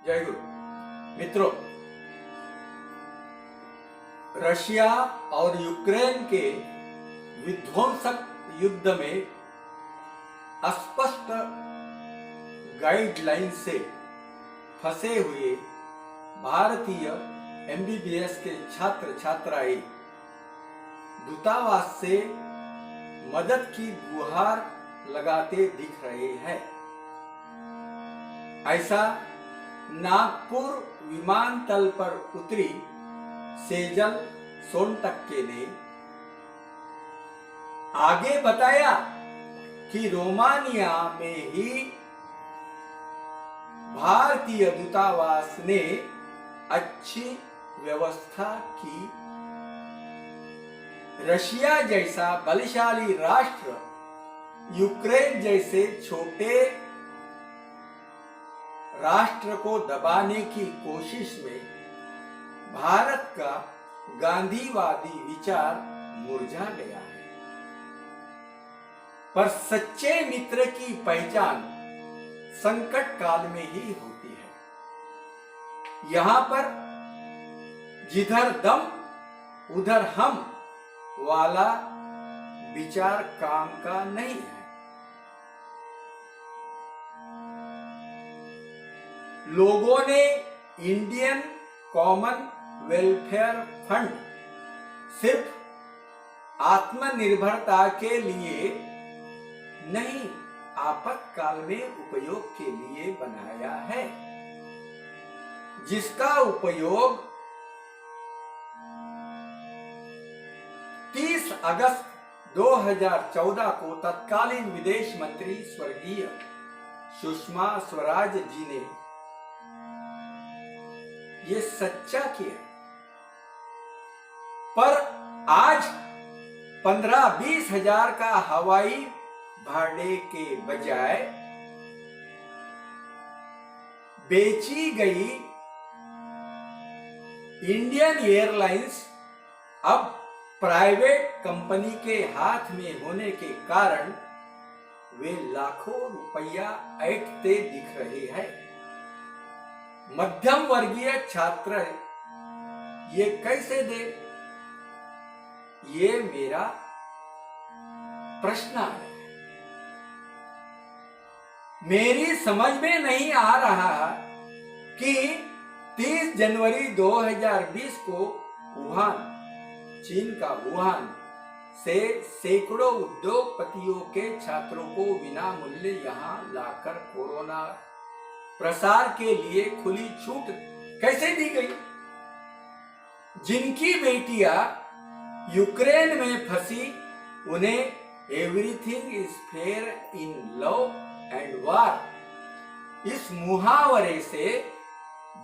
जय गुरु। मित्रों, रशिया और यूक्रेन के विध्वंसक युद्ध में स्पष्ट गाइडलाइन से फंसे हुए भारतीय एमबीबीएस के छात्र छात्राएं दूतावास से मदद की गुहार लगाते दिख रहे हैं। ऐसा नागपुर विमानतल पर उतरी सेजल सोनटक्के ने आगे बताया कि रोमानिया में ही भारतीय दूतावास ने अच्छी व्यवस्था की। रशिया जैसा बलशाली राष्ट्र यूक्रेन जैसे छोटे राष्ट्र को दबाने की कोशिश में भारत का गांधीवादी विचार मुरझा गया है। पर सच्चे मित्र की पहचान संकट काल में ही होती है। यहां पर जिधर दम उधर हम वाला विचार काम का नहीं है। लोगों ने इंडियन कॉमन वेलफेयर फंड सिर्फ आत्मनिर्भरता के लिए नहीं, आपातकाल में उपयोग के लिए बनाया है, जिसका उपयोग 30 अगस्त 2014 को तत्कालीन विदेश मंत्री स्वर्गीय सुषमा स्वराज जी ने ये सच्चा किया। पर आज 15-20 हजार का हवाई भाड़े के बजाय बेची गई इंडियन एयरलाइंस अब प्राइवेट कंपनी के हाथ में होने के कारण वे लाखों रुपया ऐंठते दिख रहे हैं। मध्यम वर्गीय छात्र ये कैसे दे, ये मेरा प्रश्न है। मेरी समझ में नहीं आ रहा कि 30 जनवरी 2020 को वुहान, चीन का वुहान से सैकड़ों उद्योगपतियों के छात्रों को विना मूल्य यहां लाकर कोरोना प्रसार के लिए खुली छूट कैसे दी गई। जिनकी बेटियां यूक्रेन में फंसी, उन्हें everything is fair in love and वार, इस मुहावरे से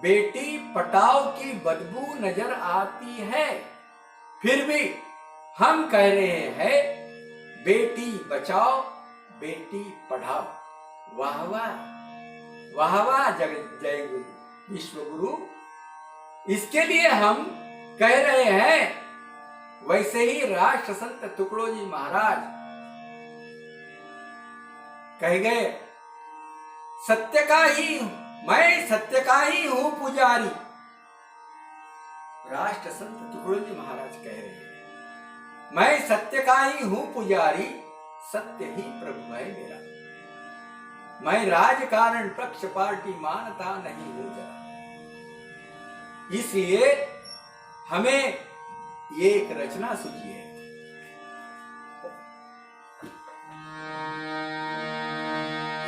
बेटी पटाओ की बदबू नजर आती है। फिर भी हम कह रहे हैं बेटी बचाओ बेटी पढ़ाओ। वाह वाह वाह वाह जगत जय गुरु विश्व गुरु। इसके लिए हम कह रहे हैं, वैसे ही राष्ट्र संत तुकडोजी महाराज कह गए, सत्य का ही मैं सत्य का ही हूं पुजारी। राष्ट्र संत तुकडोजी महाराज कह रहे हैं, मैं सत्य का ही हूं पुजारी, सत्य ही प्रभु है मेरा। मैं राजकारण पक्ष पार्टी मानता नहीं हूं जरा। इसलिए हमें ये एक रचना सूझी है।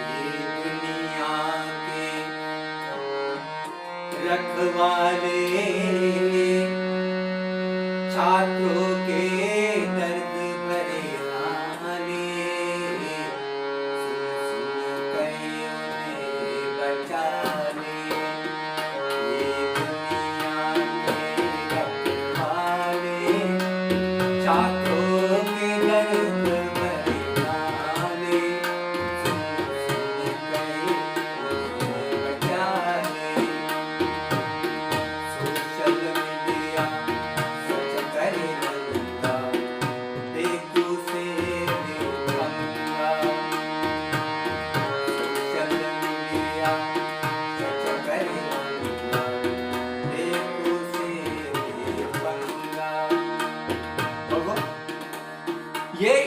ये दुनिया के रखवाले छात्रों के दर्द भरे हाले, सुन कर उन्हें बचा ले। ये दुनिया के रखवाले छात्रों के दर्द भरे हाले, सुन कर उन्हें बचा ले। सोशल मीडिया सच करे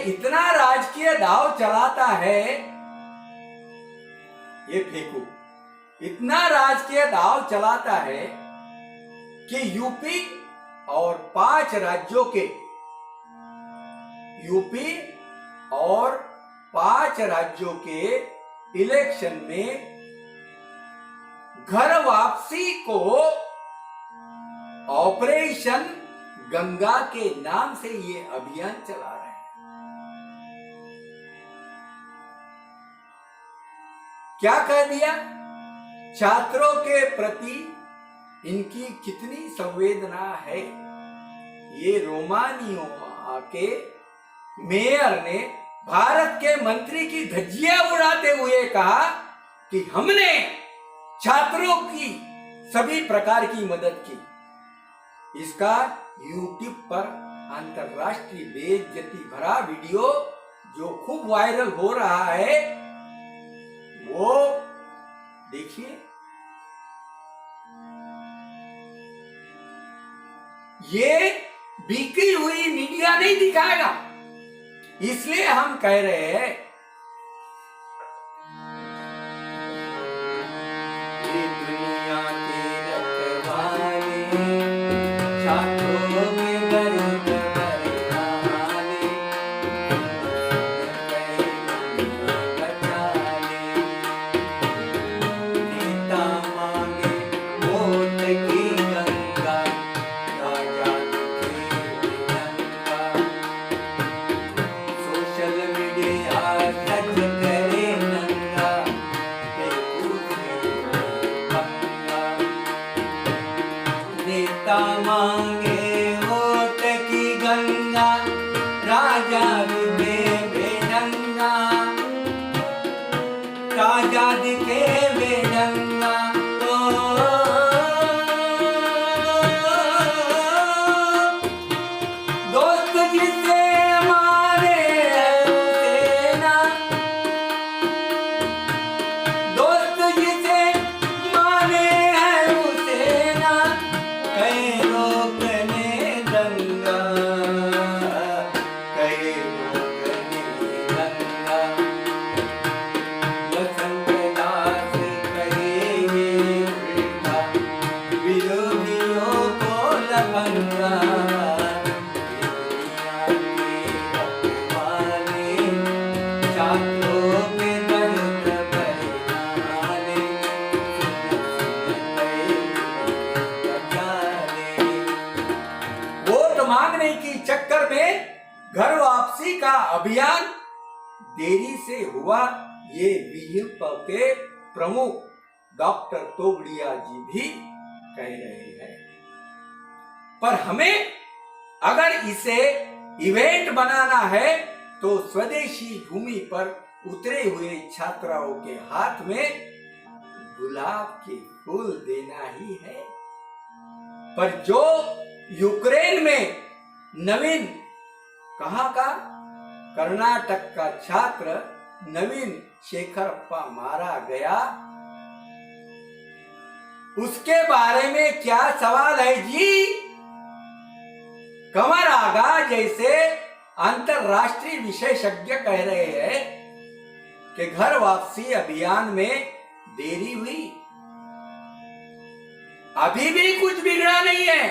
इतना राजकीय दाव चलाता है, ये फेंकू, इतना राजकीय दाव चलाता है कि यूपी और 5 राज्यों के, यूपी और 5 राज्यों के इलेक्शन में घर वापसी को ऑपरेशन गंगा के नाम से ये अभियान चला रहे हैं। क्या कह दिया? छात्रों के प्रति इनकी कितनी संवेदना है। ये रोमानिया के मेयर ने भारत के मंत्री की धज्जियां उड़ाते हुए कहा कि हमने छात्रों की सभी प्रकार की मदद की। इसका यूट्यूब पर अंतरराष्ट्रीय बेइज्जती भरा वीडियो जो खूब वायरल हो रहा है, वो देखिए। ये बिकी हुई मीडिया नहीं दिखाएगा, इसलिए हम कह रहे हैं ये दुनिया के रखवाले, छात्रों के दर्द भरवाले, बचा ले। नेता मांगे वोट की गंगा, राजा सोशल मीडिया सच करे नंगा, नेता मांगे वोट की गंगा, राजा दिखे बेढंगा, राजा दिखे बेढंगा। दोस्त जिसे मारे सेना, दोस्त जिसे मारे है सेना, कहे रोकने दंगा, कहे रोकने दंगा। वसंत दास कहेंगे उल्टा, विरोधियों को लफंगा। छात्रों के दर्द भरवाले, वोट मांगने की चक्कर में घर वापसी का अभियान देरी से हुआ, ये विहिप के प्रमुख डॉक्टर तोगड़िया जी भी कह रहे हैं। पर हमें अगर इसे इवेंट बनाना है तो स्वदेशी भूमि पर उतरे हुए छात्राओं के हाथ में गुलाब के फूल देना ही है। पर जो यूक्रेन में नवीन, कहाँ का, कर्नाटक का छात्र नवीन शेखरप्पा मारा गया, उसके बारे में क्या सवाल है जी? कमर आगा जैसे अंतरराष्ट्रीय विशेषज्ञ कह रहे हैं कि घर वापसी अभियान में देरी हुई, अभी भी कुछ बिगड़ा नहीं है,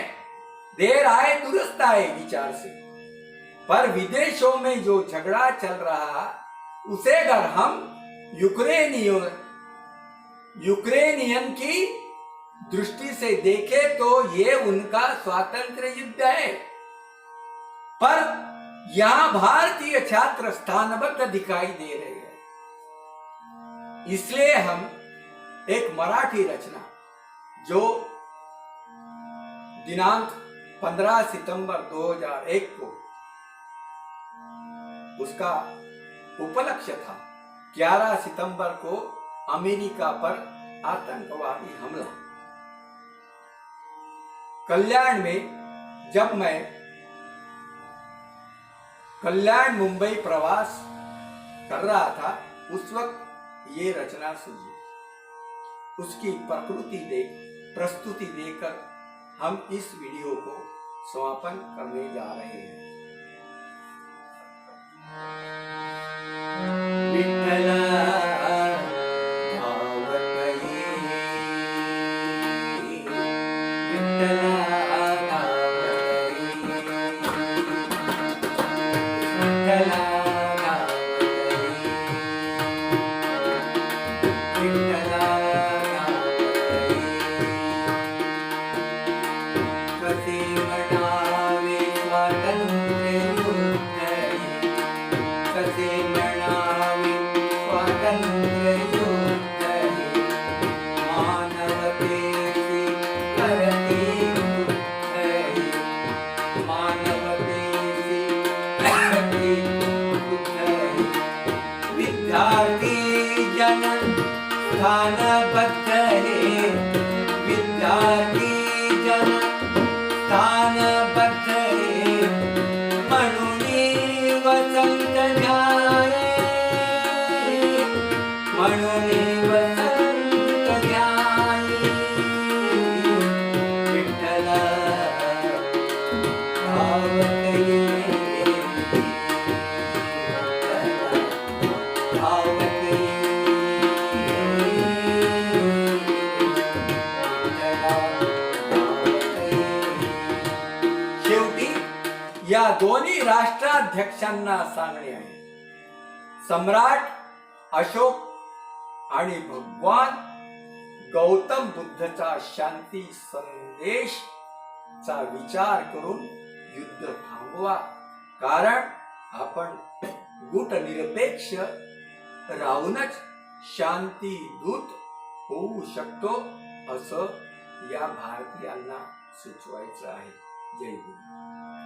देर आए दुरुस्त आए विचार से। पर विदेशों में जो झगड़ा चल रहा, उसे अगर हम यूक्रेनियन की दृष्टि से देखें तो ये उनका स्वातंत्र्य युद्ध है। पर यहां भारतीय छात्र स्थानबद्ध दिखाई दे रहे हैं। इसलिए हम एक मराठी रचना जो दिनांक 15 सितंबर 2001 को उसका उपलक्ष्य था, 11 सितंबर को अमेरिका पर आतंकवादी हमला। कल्याण में जब मैं कल्याण मुंबई प्रवास कर रहा था, उस वक्त ये रचना सूझी। उसकी प्रस्तुति देकर हम इस वीडियो को समापन करने जा रहे हैं। विठ्ठला धावत ये, विठ्ठला धावत ये, विठ्ठला धावत ये, विठ्ठला धावत ये. कसे म्हणावे स्वातंत्र्य युद्ध हे, कसे म्हणावे स्वातंत्र्य युद्ध हे, मानवतेची करते युद्ध हे, मानवतेची करते युद्ध हे. विद्यार्थी जन स्थानबद्ध हे, विद्यार्थी जन स्थानबद्ध हे, म्हणून वसंत ध्याये, म्हणून वसंत ध्याये. विठ्ठला धावत ये, विठ्ठला धावत ये, विठ्ठला धावत ये. शेवटी या दोन्ही राष्ट्राध्यक्षांना सांगणे आहे, सम्राट अशोक आणि भगवान गौतम बुद्धचा शांती संदेश चा विचार करून युद्ध थांबवा, कारण आपण गुटनिरपेक्ष राहूनच शांती दूत होऊ शकतो असं या भारतीयांना सुचवायचं आहे. जय गुरु.